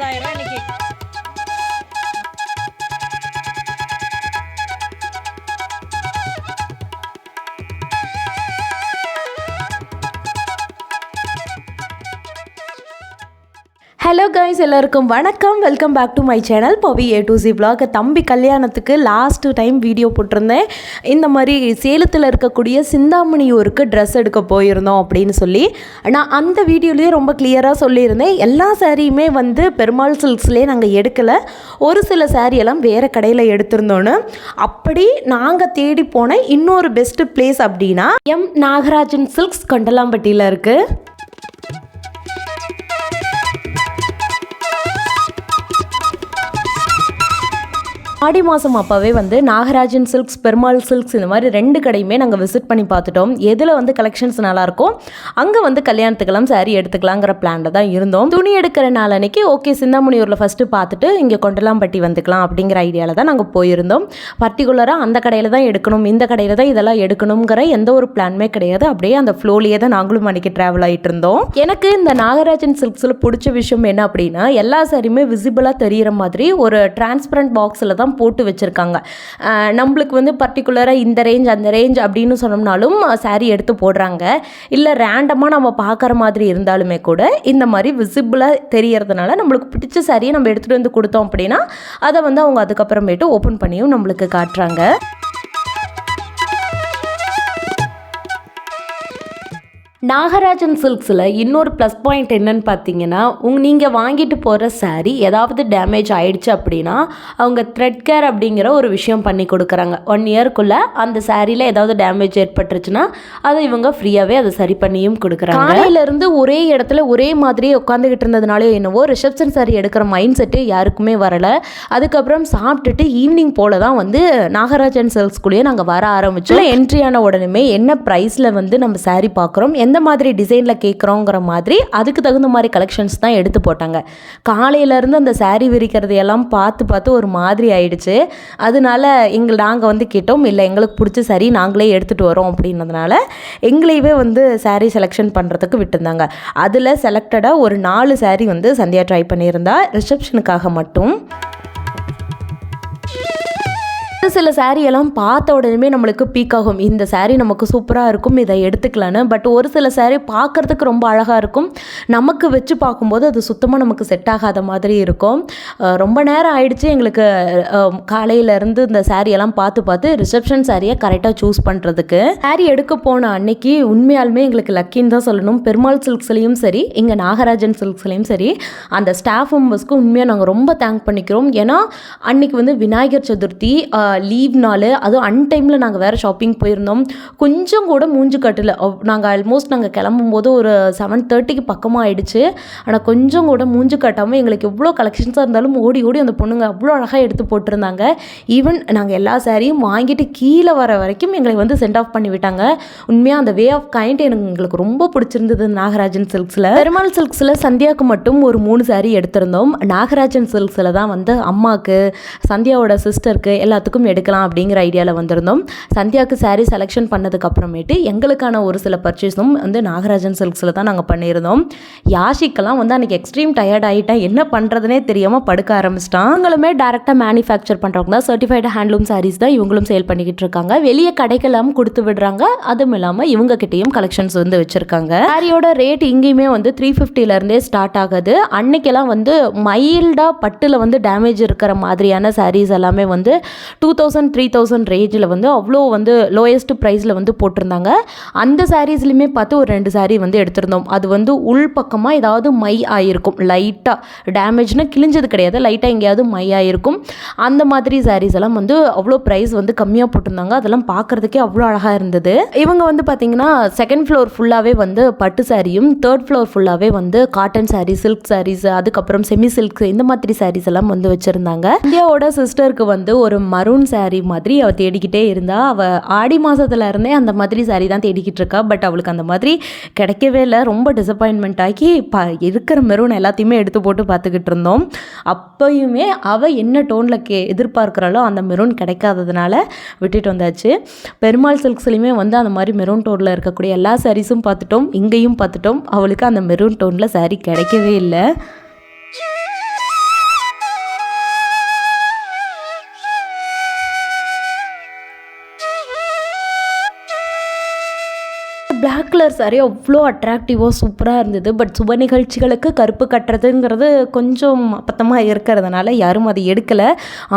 50,000 இன்னைக்கு. Hello guys, எல்லாருக்கும் வணக்கம். Welcome back to my channel Pavi A to Z vlog. தம்பி கல்யாணத்துக்கு லாஸ்ட் டைம் வீடியோ போட்டிருந்தேன். இந்த மாதிரி சேலத்தில் இருக்கக்கூடிய சிந்தாமணியூருக்கு ட்ரெஸ் எடுக்க போயிருந்தோம் அப்படின்னு சொல்லி நான் அந்த வீடியோலேயே ரொம்ப கிளியராக சொல்லியிருந்தேன். எல்லா சாரியுமே வந்து பெருமாள் சில்க்ஸ்லேயே நாங்கள் எடுக்கலை, ஒரு சில சாரியெல்லாம் வேறு கடையில் எடுத்திருந்தோன்னு. அப்படி நாங்கள் தேடி போன இன்னொரு பெஸ்ட்டு பிளேஸ் அப்படின்னா நாகராஜன் சில்க்ஸ் கொண்டலாம்பட்டியில் இருக்குது. ஆடி மாதம் அப்போவே வந்து நாகராஜன் சில்க்ஸ், பெருமாள் சில்க்ஸ் இந்த மாதிரி 2 கடையுமே நாங்கள் விசிட் பண்ணி பார்த்துட்டோம். எதில் வந்து கலெக்ஷன்ஸ் நல்லாயிருக்கும் அங்கே வந்து கல்யாணத்துக்கெல்லாம் சாரீ எடுத்துக்கலாங்கிற பிளானில் தான் இருந்தோம். துணி எடுக்கிற நாள் அன்றைக்கி ஓகே சிந்தாமணியூரில் ஃபஸ்ட்டு பார்த்துட்டு இங்கே கொண்டலாம்பட்டி வந்துக்கலாம் அப்படிங்கிற ஐடியாவில் தான் நாங்கள் போயிருந்தோம். பர்டிகுலராக அந்த கடையில் தான் எடுக்கணும், இந்த கடையில் தான் இதெல்லாம் எடுக்கணுங்கிற எந்த ஒரு பிளானுமே கிடையாது. அப்படியே அந்த ஃப்ளோலேயே தான் நாங்களும் அன்றைக்கி ட்ராவல் ஆகிட்டு இருந்தோம். எனக்கு இந்த நாகராஜன் சில்க்ஸில் பிடிச்ச விஷயம் என்ன அப்படின்னா, எல்லா சாரியுமே விசிபிளாக தெரிகிற மாதிரி ஒரு டிரான்ஸ்பரண்ட் பாக்ஸில் தான் போட்டு வச்சுருக்காங்க. நம்மளுக்கு வந்து பர்டிகுலராக இந்த ரேஞ்ச் அந்த ரேஞ்ச் அப்படின்னு சொன்னோம்னாலும் சாரீ எடுத்து போடுறாங்க. இல்லை ரேண்டமாக நம்ம பார்க்குற மாதிரி இருந்தாலுமே கூட இந்த மாதிரி விசிபிளாக தெரியறதுனால நம்மளுக்கு பிடிச்ச சாரியை நம்ம எடுத்துகிட்டு வந்து கொடுத்தோம் அப்படின்னா அதை வந்து அவங்க அதுக்கப்புறமேட்டு ஓப்பன் பண்ணியும் நம்மளுக்கு காட்டுறாங்க. நாகராஜன் சில்க்ஸில் இன்னொரு ப்ளஸ் பாயிண்ட் என்னன்னு பார்த்தீங்கன்னா, நீங்கள் வாங்கிட்டு போகிற சாரீ ஏதாவது டேமேஜ் ஆகிடுச்சு அப்படின்னா அவங்க த்ரெட் கேர் அப்படிங்கிற ஒரு விஷயம் பண்ணி கொடுக்குறாங்க. 1 இயர்க்குள்ளே அந்த சாரியில் ஏதாவது டேமேஜ் ஏற்பட்டுருச்சுன்னா அதை இவங்க ஃப்ரீயாகவே அதை சரி பண்ணியும் கொடுக்குறாங்க. காலையிலேருந்து ஒரே இடத்துல ஒரே மாதிரியே உட்காந்துக்கிட்டு இருந்ததுனாலே என்னவோ ரிசப்ஷன் சாரீ எடுக்கிற மைண்ட் செட்டு யாருக்குமே வரலை. அதுக்கப்புறம் சாப்பிட்டுட்டு ஈவினிங் போல் தான் வந்து நாகராஜன் சில்க்ஸ்குள்ளேயே நாங்கள் வர ஆரம்பித்தோம். என்ட்ரி ஆன உடனே என்ன ப்ரைஸில் வந்து நம்ம சாரீ பார்க்குறோம், எந்த மாதிரி டிசைனில் கேட்குறோங்கிற மாதிரி அதுக்கு தகுந்த மாதிரி கலெக்ஷன்ஸ் தான் எடுத்து போட்டாங்க. காலையிலேருந்து அந்த சாரீ விரிக்கிறதையெல்லாம் பார்த்து ஒரு மாதிரி ஆயிடுச்சு. அதனால நாங்கள் வந்து கேட்டோம், இல்லை எங்களுக்கு பிடிச்ச சாரீ நாங்களே எடுத்துகிட்டு வரோம் அப்படின்னதுனால எங்களையவே வந்து சாரீ செலெக்ஷன் பண்ணுறதுக்கு விட்டுருந்தாங்க. அதில் செலக்டடாக ஒரு 4 சாரீ வந்து சந்தியா ட்ரை பண்ணியிருந்தா ரிசப்ஷனுக்காக மட்டும். சில சாரியெல்லாம் பார்த்த உடனே நம்மளுக்கு பீக் ஆகும், இந்த சாரீ நமக்கு சூப்பராக இருக்கும், இதை எடுத்துக்கலான்னு. பட் ஒரு சில சாரீ பார்க்குறதுக்கு ரொம்ப அழகாக இருக்கும், நமக்கு வச்சு பார்க்கும்போது அது சுத்தமாக நமக்கு செட் ஆகாத மாதிரி இருக்கும். ரொம்ப நேரம் ஆயிடுச்சு எங்களுக்கு காலையிலேருந்து இந்த சாரியெல்லாம் பார்த்து ரிசப்ஷன் சாரியை கரெக்டாக சூஸ் பண்ணுறதுக்கு. சாரீ எடுக்க போன அன்னைக்கு உண்மையாலுமே எங்களுக்கு லக்கின்னு தான் சொல்லணும். பெருமாள் சில்க்ஸ்லேயும் சரி, இங்கே நாகராஜன் சில்க்ஸ்லேயும் சரி, அந்த ஸ்டாஃப் மெம்பர்ஸ்க்கு உண்மையாக நாங்கள் ரொம்ப தேங்க் பண்ணிக்கிறோம். ஏன்னா அன்றைக்கி வந்து விநாயகர் சதுர்த்தி லீவ் நாள், அதுவும் அன்டைமில் நாங்கள் வேறு ஷாப்பிங் போயிருந்தோம். கொஞ்சம் கூட மூஞ்சு கட்டல. நாங்கள் ஆல்மோஸ்ட் நாங்கள் கிளம்பும்போது ஒரு 7:30க்கு பக்கமாக ஆயிடுச்சு. ஆனால் கொஞ்சம் கூட மூஞ்சு கட்டாமல் எங்களுக்கு எவ்வளோ கலெக்ஷன்ஸாக இருந்தாலும் ஓடி அந்த பொண்ணுங்க அவ்வளோ அழகாக எடுத்து போட்டிருந்தாங்க. ஈவன் நாங்கள் எல்லா சாரியும் வாங்கிட்டு கீழே வர வரைக்கும் எங்களை வந்து சென்ட் ஆஃப் பண்ணி விட்டாங்க. உண்மையாக அந்த வே ஆஃப் கைண்ட் எங்களுக்கு ரொம்ப பிடிச்சிருந்தது நாகராஜன் சில்க்ஸில். பெருமாள் சில்க்ஸில் சந்தியாவுக்கு மட்டும் ஒரு 3 சாரீ எடுத்திருந்தோம். நாகராஜன் சில்க்ஸில் தான் வந்து அம்மாவுக்கு, சந்தியாவோட சிஸ்டருக்கு எல்லாத்துக்கும் எடுக்கலாம் அப்படிங்கிற ஐடியாவில் வந்திருந்தோம். சந்தியாவுக்கு சாரீ செலெக்ஷன் பண்ணதுக்கு அப்புறமேட்டு எங்களுக்கான ஒரு சில பர்ச்சேஸும் வந்து நாகராஜன் சில்க்ஸில் தான் நாங்கள் பண்ணியிருந்தோம். யாஷிக்கெல்லாம் வந்து அன்றைக்கி எக்ஸ்ட்ரீம் டயர்ட் ஆகிட்டேன், என்ன பண்ணுறதுனே தெரியாமல் படுக்க ஆரம்பிச்சிட்டான். அவங்களுமே டேரெக்டாக மேனுஃபேக்சர் பண்ணுறவங்க தான், சர்டிஃபைடு ஹேண்ட்லூம் சாரீஸ் தான் இவங்களும் சேல் பண்ணிக்கிட்டு இருக்காங்க. வெளியே கடைக்கெல்லாம் கொடுத்து விடுறாங்க. அதுவும் இல்லாமல் இவங்க கிட்டேயும் கலெக்ஷன்ஸ் வந்து வச்சுருக்காங்க. சாரியோட ரேட் இங்கேயுமே வந்து 350லேருந்தே ஸ்டார்ட் ஆகுது. அன்னைக்கெல்லாம் வந்து மைல்டாக பட்டில் வந்து டேமேஜ் இருக்கிற மாதிரியான சாரீஸ் எல்லாமே வந்து 2000-3000 ரேஞ்சில் வந்து அவ்வளோ வந்து லோயஸ்ட் ப்ரைஸில் வந்து போட்டிருந்தாங்க. அந்த சாரீஸ்லையுமே பார்த்து ஒரு 2 சாரீ வந்து எடுத்திருந்தோம். அது வந்து உள் பக்கமாக ஏதாவது மை ஆகிருக்கும், லைட்டாக டேமேஜ்னா கிழிஞ்சது கிடையாது, லைட்டாக எங்கேயாவது மை ஆகிருக்கும். அந்த மாதிரி சாரீஸ் எல்லாம் வந்து அவ்வளோ ப்ரைஸ் வந்து கம்மியாக போட்டிருந்தாங்க. அதெல்லாம் பார்க்குறதுக்கே அவ்வளோ அழகாக இருந்தது. இவங்க வந்து பார்த்திங்கன்னா 2nd ஃப்ளோர் ஃபுல்லாகவே வந்து பட்டு சாரியும், 3rd ஃப்ளோர் ஃபுல்லாகவே வந்து காட்டன் சாரீ, சில்க் சாரீஸ், அதுக்கப்புறம் செமி சில்க், இந்த மாதிரி சாரீஸ் எல்லாம் வந்து வச்சுருந்தாங்க. இந்தியாவோட சிஸ்டருக்கு வந்து ஒரு மரூன் சாரீ மாதிரி அவள் தேடிக்கிட்டே இருந்தா. அவள் ஆடி மாதத்துல இருந்தே அந்த மாதிரி சாரீ தான் தேடிக்கிட்டு இருக்கா. பட் அவளுக்கு அந்த மாதிரி கிடைக்கவே இல்லை. ரொம்ப டிசப்பாயின்மெண்ட் ஆகி இருக்கிற மெரூன் எல்லாத்தையுமே எடுத்து போட்டு பார்த்துக்கிட்டு இருந்தோம். அப்பயுமே அவள் என்ன டோனில் எதிர்பார்க்குறாளோ அந்த மெரூன் கிடைக்காததுனால விட்டுட்டு வந்தாச்சு. பெருமாள் சில்க்ஸ்லையுமே வந்து அந்த மாதிரி மெரூன் டோனில் இருக்கக்கூடிய எல்லா சாரீஸும் பார்த்துட்டோம், இங்கேயும் பார்த்துட்டோம். அவளுக்கு அந்த மெரூன் டோனில் சாரீ கிடைக்கவே இல்லை. கலர் சாரி அவ்வளோ அட்ராக்டிவாக சூப்பராக இருந்தது. பட் சுப நிகழ்ச்சிகளுக்கு கருப்பு கட்டுறதுங்கிறது கொஞ்சம் அப்பத்தமாக இருக்கிறதுனால யாரும் அதை எடுக்கலை.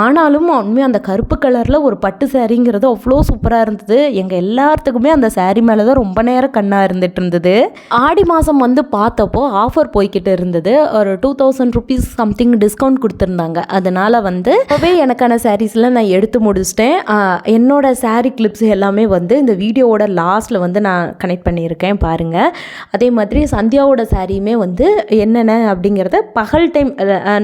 ஆனாலும் உண்மையாக அந்த கருப்பு கலரில் ஒரு பட்டு சாரிங்கிறது அவ்வளோ சூப்பராக இருந்தது. எங்கள் எல்லாத்துக்குமே அந்த சாரி மேலே தான் ரொம்ப நேரம் கண்ணாக இருந்துட்டு இருந்தது. ஆடி மாதம் வந்து பார்த்தப்போ ஆஃபர் போய்கிட்டு இருந்தது. ஒரு 2000 rupees சம்திங் டிஸ்கவுண்ட் கொடுத்துருந்தாங்க. அதனால் வந்து அப்போவே எனக்கான சாரீஸ்லாம் நான் எடுத்து முடிச்சிட்டேன். என்னோட சாரீ கிளிப்ஸ் எல்லாமே வந்து இந்த வீடியோவோட லாஸ்ட்டில் வந்து நான் கனெக்ட் பண்ணியிருக்கேன் பாருங்கள். அதே மாதிரி சந்தியாவோட சாரியுமே வந்து என்னென்ன அப்படிங்கிறத பகல் டைம்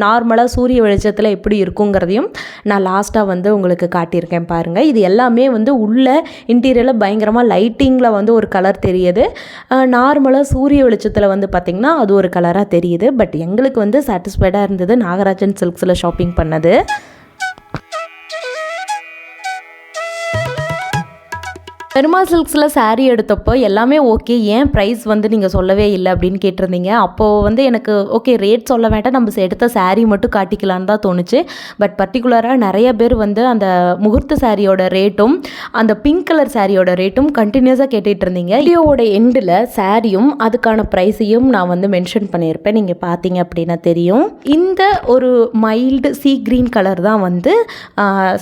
நார்மலாக சூரிய வெளிச்சத்தில் எப்படி இருக்குங்கிறதையும் நான் லாஸ்ட்டாக வந்து உங்களுக்கு காட்டியிருக்கேன் பாருங்கள். இது எல்லாமே வந்து உள்ள இன்டீரியரில் பயங்கரமாக லைட்டிங்கில் வந்து ஒரு கலர் தெரியுது. நார்மலாக சூரிய வெளிச்சத்தில் வந்து பார்த்திங்கன்னா அது ஒரு கலராக தெரியுது. பட் எங்களுக்கு வந்து சாட்டிஸ்ஃபைடாக இருந்தது நாகராஜன் சில்க்ஸில் ஷாப்பிங் பண்ணது. பெருமாள் சில்க்ஸில் சாரீ எடுத்தப்போ எல்லாமே ஓகே, ஏன் ப்ரைஸ் வந்து நீங்கள் சொல்லவே இல்லை அப்படின்னு கேட்டிருந்தீங்க. அப்போது வந்து எனக்கு ஓகே ரேட் சொல்ல வேண்டாம், நம்ம எடுத்த சாரீ மட்டும் காட்டிக்கலான்னு தான் தோணுச்சு. பட் பர்டிகுலராக நிறைய பேர் வந்து அந்த முகூர்த்த சாரியோட ரேட்டும் அந்த பிங்க் கலர் சாரியோட ரேட்டும் கண்டினியூஸாக கேட்டுட்டு இருந்தீங்க. வீடியோவோட எண்டில் சாரியும் அதுக்கான ப்ரைஸையும் நான் வந்து மென்ஷன் பண்ணியிருப்பேன், நீங்கள் பார்த்தீங்க அப்படின்னா தெரியும். இந்த ஒரு மைல்டு சீ க்ரீன் கலர் தான் வந்து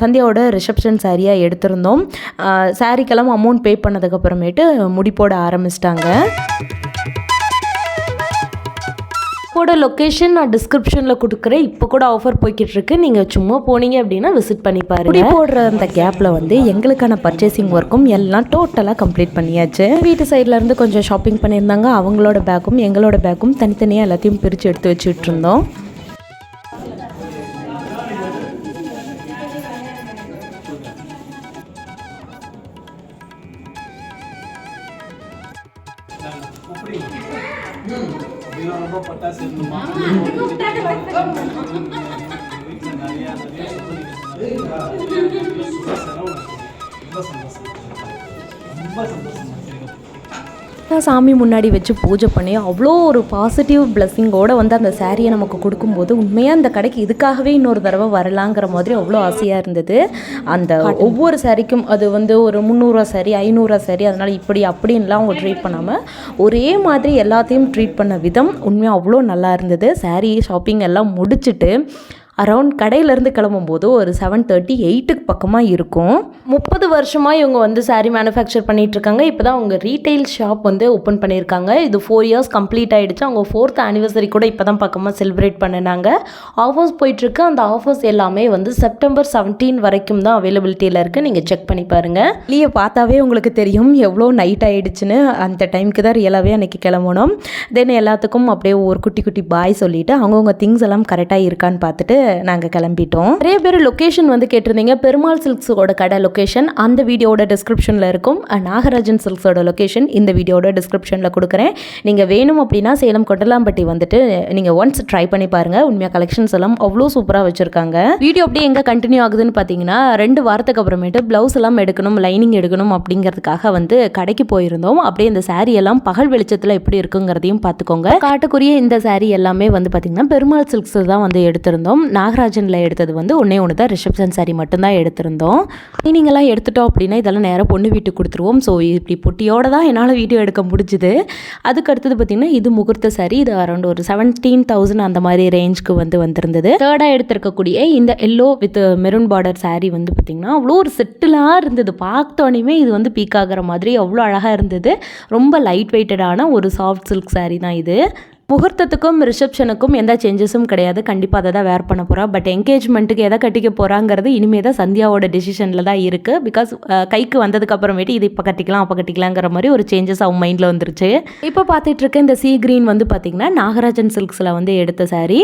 சந்தியாவோட ரிசப்ஷன் சாரியாக எடுத்திருந்தோம். சாரிக்கெல்லாம் அமௌண்ட் பே பண்ணதுக்கப்புறமேட்டு முடி போட ஆரம்பிச்சிட்டாங்க. இதோட லொக்கேஷன் நான் டிஸ்கிரிப்ஷனில் கொடுக்குறேன். இப்போ கூட ஆஃபர் போய்கிட்டு இருக்கு. நீங்கள் சும்மா போனீங்க அப்படின்னா விசிட் பண்ணி பாருங்க. முடி போடுற அந்த கேப்பில் வந்து எங்களுக்கான பர்ச்சேசிங் ஒர்க்கும் எல்லாம் டோட்டலாக கம்ப்ளீட் பண்ணியாச்சு. வீட்டு சைட்லேருந்து கொஞ்சம் ஷாப்பிங் பண்ணியிருந்தாங்க. அவங்களோட பேக்கும் எங்களோட பேக்கும் தனித்தனியாக எல்லாத்தையும் பிரித்து எடுத்து வச்சுட்டு இருந்தோம். சாமி முன்னாடி வச்சு பூஜை பண்ணி அவ்வளோ ஒரு பாசிட்டிவ் பிளஸ்ஸிங்கோடு வந்து அந்த சாரியை நமக்கு கொடுக்கும்போது உண்மையாக அந்த கடைக்கு இதுக்காகவே இன்னொரு தடவை வரலாங்கிற மாதிரி அவ்வளோ ஆசையாக இருந்தது. அந்த ஒவ்வொரு சாரிக்கும் அது வந்து ஒரு 300 சாரி 500 சாரி அதனால் இப்படி அப்படின்லாம் அவங்க ட்ரீட் பண்ணாமல் ஒரே மாதிரி எல்லாத்தையும் ட்ரீட் பண்ண விதம் உண்மையாக அவ்வளோ நல்லா இருந்தது. சாரி ஷாப்பிங் எல்லாம் முடிச்சுட்டு அரவுண்ட் கடையிலேருந்து கிளம்பும்போது ஒரு 7:30 8 பக்கமாக இருக்கும். 30 வருஷமாக இவங்க வந்து சாரீ மேனுஃபேக்சர் பண்ணிகிட்ருக்காங்க. இப்போ தான் அவங்க ரீட்டைல் ஷாப் வந்து ஓப்பன் பண்ணியிருக்காங்க. இது 4 years கம்ப்ளீட் ஆகிடுச்சு. அவங்க 4th anniversary கூட இப்போ தான் பக்கமாக செலிப்ரேட் பண்ணினாங்க. ஆஃபர்ஸ் போயிட்டுருக்கு. அந்த ஆஃபர்ஸ் எல்லாமே வந்து செப்டம்பர் 17 வரைக்கும் தான் அவைலபிலிட்டியில் இருக்குது. நீங்கள் செக் பண்ணி பாருங்கள். வெளியே பார்த்தாவே உங்களுக்கு தெரியும் எவ்வளோ நைட் ஆகிடுச்சுன்னு. அந்த டைமுக்கு தான் ரியலாகவே அன்றைக்கி கிளம்பணும். தென் எல்லாத்துக்கும் அப்படியே ஒரு குட்டி குட்டி பாய் சொல்லிவிட்டு அவங்கவுங்க திங்ஸ் எல்லாம் கரெக்டாக இருக்கான்னு பார்த்துட்டு நாங்கள் கிளம்பிட்டோம். நிறைய பேர் லொக்கேஷன் வந்து கேட்டிருந்தீங்க. பெருமாள் சில்க்ஸோட கடை லொக்கேஷன் அந்த வீடியோட டிஸ்கிரிப்ஷனில் இருக்கும். நாகராஜன் சில்க்ஸோட லொக்கேஷன் இந்த வீடியோட டிஸ்கிரிப்ஷனில் கொடுக்குறேன். நீங்கள் வேணும் அப்படின்னா சேலம் கொட்டலாம்பட்டி வந்துட்டு நீங்கள் ஒன்ஸ் ட்ரை பண்ணி பாருங்கள். உண்மையாக கலெக்ஷன்ஸ் எல்லாம் அவ்வளோ சூப்பராக வச்சுருக்காங்க. வீடியோ அப்படியே எங்கே கண்டினியூ ஆகுதுன்னு பார்த்தீங்கன்னா 2 வாரத்துக்கு அப்புறமேட்டு ப்ளவுஸ் எல்லாம் எடுக்கணும், லைனிங் எடுக்கணும் அப்படிங்கிறதுக்காக வந்து கடைக்கு போயிருந்தோம். அப்படியே இந்த சாரீ எல்லாம் பகல் வெளிச்சத்தில் எப்படி இருக்குங்கிறதையும் பார்த்துக்கோங்க. காட்டுக்குரிய இந்த சாரீ எல்லாமே வந்து பார்த்தீங்கன்னா பெருமாள் சில்க்ஸ் தான் வந்து எடுத்திருந்தோம். நாகராஜனில் எடுத்தது வந்து ஒன்று தான் ரிசப்ஷன் சாரி மட்டும்தான் எடுத்திருந்தோம். நீங்களாம் எடுத்துட்டோம் அப்படின்னா இதெல்லாம் நேராக பொண்ணு வீட்டுக்கு கொடுத்துருவோம். ஸோ இப்படி பொட்டியோடு தான் என்னால் வீடியோ எடுக்க முடிஞ்சுது. அதுக்கு அடுத்தது பார்த்திங்கன்னா இது முகூர்த்த சாரி. இது அரௌண்ட் ஒரு 17,000 அந்த மாதிரி ரேஞ்சுக்கு வந்து வந்திருந்தது. தேர்டாக எடுத்திருக்கக்கூடிய இந்த yellow with maroon border sorry வந்து பார்த்திங்கன்னா அவ்வளோ ஒரு செட்டிலாக இருந்தது. பார்த்தோன்னே இது வந்து பீக் ஆகிற மாதிரி அவ்வளோ அழகாக இருந்தது. ரொம்ப லைட் வெயிட்டடான ஒரு சாஃப்ட் சில்க் சாரி தான் இது. முகூர்த்தத்துக்கும் ரிசப்ஷனுக்கும் எந்த சேஞ்சஸும் கிடையாது. கண்டிப்பாக அதை தான் வேர் பண்ண போகிறா. பட் என்கேஜ்மெண்ட்டுக்கு எதை கட்டிக்க போகிறாங்கிறது இனிமேல் தான் சந்தியாவோட டெசிஷனில் தான் இருக்குது. பிகாஸ் கைக்கு வந்ததுக்கு அப்புறமேட்டு இது இப்போ கட்டிக்கலாம் அப்போ கட்டிக்கலாங்கிற மாதிரி ஒரு சேஞ்சஸ் அவங்க மைண்டில் வந்துருச்சு. இப்போ பார்த்துட்டு இருக்க இந்த சீ கிரீன் வந்து பார்த்திங்கன்னா நாகராஜன் சில்க்ஸில் வந்து எடுத்த சாரீ.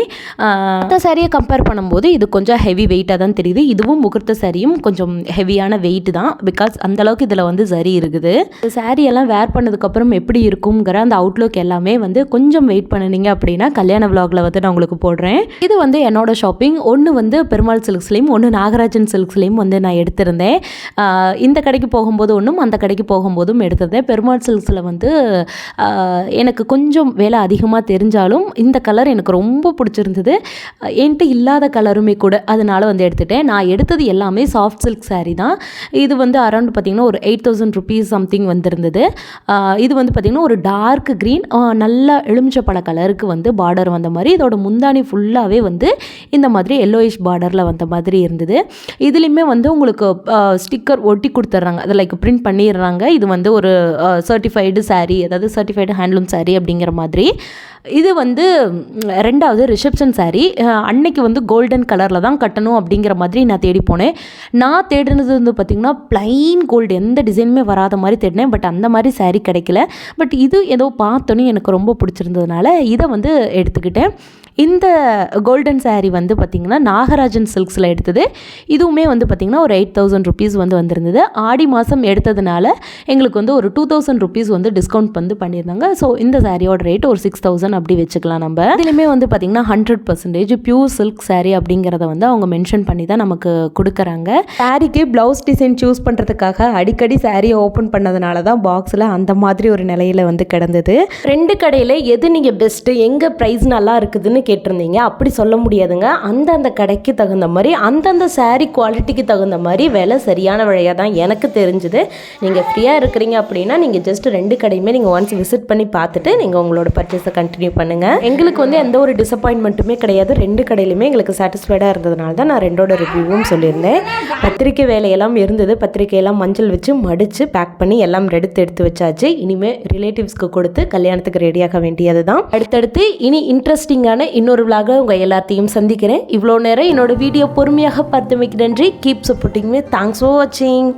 மற்ற சாரியை கம்பேர் பண்ணும்போது இது கொஞ்சம் ஹெவி வெயிட்டாக தான் தெரியுது. இதுவும் முகூர்த்த சாரியும் கொஞ்சம் ஹெவியான வெயிட் தான். பிகாஸ் அந்தளவுக்கு இதில் வந்து சரி இருக்குது. இந்த சாரீ எல்லாம் வேர் பண்ணதுக்கப்புறம் எப்படி இருக்குங்கிற அந்த அவுட்லுக் எல்லாமே வந்து கொஞ்சம் வெயிட் பண்ணினீங்க அப்படின்னா கல்யாண விலாகில் வந்து நான் உங்களுக்கு போடுறேன். இது வந்து என்னோடய ஷாப்பிங். ஒன்று வந்து பெருமாள் சில்க்ஸ்லேயும் ஒன்று நாகராஜன் சில்க்ஸ்லேயும் வந்து நான் எடுத்திருந்தேன். இந்த கடைக்கு போகும்போது ஒன்றும் அந்த கடைக்கு போகும்போதும் எடுத்திருந்தேன். பெருமாள் சில்க்ஸில் வந்து எனக்கு கொஞ்சம் வேலை அதிகமாக தெரிஞ்சாலும் இந்த கலர் எனக்கு ரொம்ப பிடிச்சிருந்தது. என்கிட்ட இல்லாத கலருமே கூட, அதனால் வந்து எடுத்துட்டேன். நான் எடுத்தது எல்லாமே சாஃப்ட் சில்க் சாரீ தான். இது வந்து அரௌண்ட் பார்த்திங்கன்னா ஒரு 8000 rupees சம்திங் வந்திருந்தது. இது வந்து பார்த்திங்கன்னா ஒரு டார்க் க்ரீன், நல்லா எலுமிச்சப்பழ கலருக்கு வந்து பார்டர் வந்த மாதிரி, இதோட முந்தானி ஃபுல்லாகவே வந்து இந்த மாதிரி எல்லோயிஷ் பார்டரில் வந்த மாதிரி இருந்தது. இதுலேயுமே வந்து உங்களுக்கு ஸ்டிக்கர் ஒட்டி கொடுத்துட்றாங்க, அதை லைக் பிரிண்ட் பண்ணிடுறாங்க. இது வந்து ஒரு சர்டிஃபைடு சாரீ, அதாவது சர்டிஃபைடு ஹேண்ட்லூம் சாரீ அப்படிங்கிற மாதிரி. இது வந்து 2வது ரிசப்ஷன் சாரீ. அன்னைக்கு வந்து கோல்டன் கலரில் தான் கட்டணும் அப்படிங்கிற மாதிரி நான் தேடி போனேன். நான் தேடினது வந்து பார்த்திங்கன்னா ப்ளைன் கோல்டு, எந்த டிசைனுமே வராத மாதிரி தேடினேன். பட் அந்த மாதிரி சாரீ கிடைக்கல. பட் இது ஏதோ பார்த்தோன்னே எனக்கு ரொம்ப பிடிச்சிருந்ததுனால இதை வந்து எடுத்துக்கிட்டேன். இந்த கோல்டன் சாரீ வந்து பார்த்திங்கன்னா நாகராஜன் சில்க்ஸில் எடுத்தது. இதுவுமே வந்து பார்த்திங்கன்னா ஒரு 8000 rupees வந்து வந்திருந்தது. ஆடி மாதம் எடுத்ததுனால எங்களுக்கு வந்து ஒரு 2000 rupees வந்து டிஸ்கவுண்ட் வந்து பண்ணியிருந்தாங்க. ஸோ இந்த சாரியோட ரேட் ஒரு 6000 அப்படி வச்சுக்கலாம் நம்ம. இதுலேயுமே வந்து பார்த்திங்கன்னா 100% பியூர் சில்க் சாரீ அப்படிங்கிறத வந்து அவங்க மென்ஷன் பண்ணி தான் நமக்கு கொடுக்குறாங்க. சாரீக்கு ப்ளவுஸ் டிசைன் சூஸ் பண்ணுறதுக்காக அடிக்கடி சாரியை ஓப்பன் பண்ணதுனால தான் பாக்ஸில் அந்த மாதிரி ஒரு நிலையில் வந்து கிடந்தது. 2 கடையில் எது நீங்கள் பெஸ்ட்டு, எங்கே ப்ரைஸ் நல்லா இருக்குதுன்னு கேட்டிருந்தீங்க. அப்படி சொல்ல முடியாதுங்க. அந்தந்த கடைக்கு தகுந்த மாதிரி, அந்தந்த சாரீ குவாலிட்டிக்கு தகுந்த மாதிரி விலை சரியான விலையாக தான் எனக்கு தெரிஞ்சுது. நீங்கள் ஃப்ரீயாக இருக்கிறீங்க அப்படின்னா நீங்கள் ஜஸ்ட் 2 கடையுமே நீங்கள் ஒன்ஸ் விசிட் பண்ணி பார்த்துட்டு நீங்கள் உங்களோட பர்ச்சேஸை கண்டினியூ பண்ணுங்கள். எங்களுக்கு வந்து எந்த ஒரு டிசப்பாயின்மெண்ட்டுமே கிடையாது. 2 கடையிலுமே எங்களுக்கு சாட்டிஸ்ஃபைடாக இருந்ததுனால தான் நான் 2ஓட ரிவ்யூவும் சொல்லியிருந்தேன். பத்திரிக்கை வேலையெல்லாம் இருந்தது. பத்திரிக்கையெல்லாம் மஞ்சள் வச்சு மடித்து பேக் பண்ணி எல்லாம் எடுத்து வச்சாச்சு. இனிமேல் ரிலேட்டிவ்ஸ்க்கு கொடுத்து கல்யாணத்துக்கு ரெடியாக வேண்டியது தான். அடுத்தடுத்து இனி இன்ட்ரெஸ்டிங்கான இன்னொரு விலாக உங்கள் எல்லாத்தையும் சந்திக்கிறேன். இவ்வளோ நேரம் என்னோட வீடியோ பொறுமையாக பார்த்தமைக்கு நன்றி. Keep supporting me. Thanks for வாட்சிங்.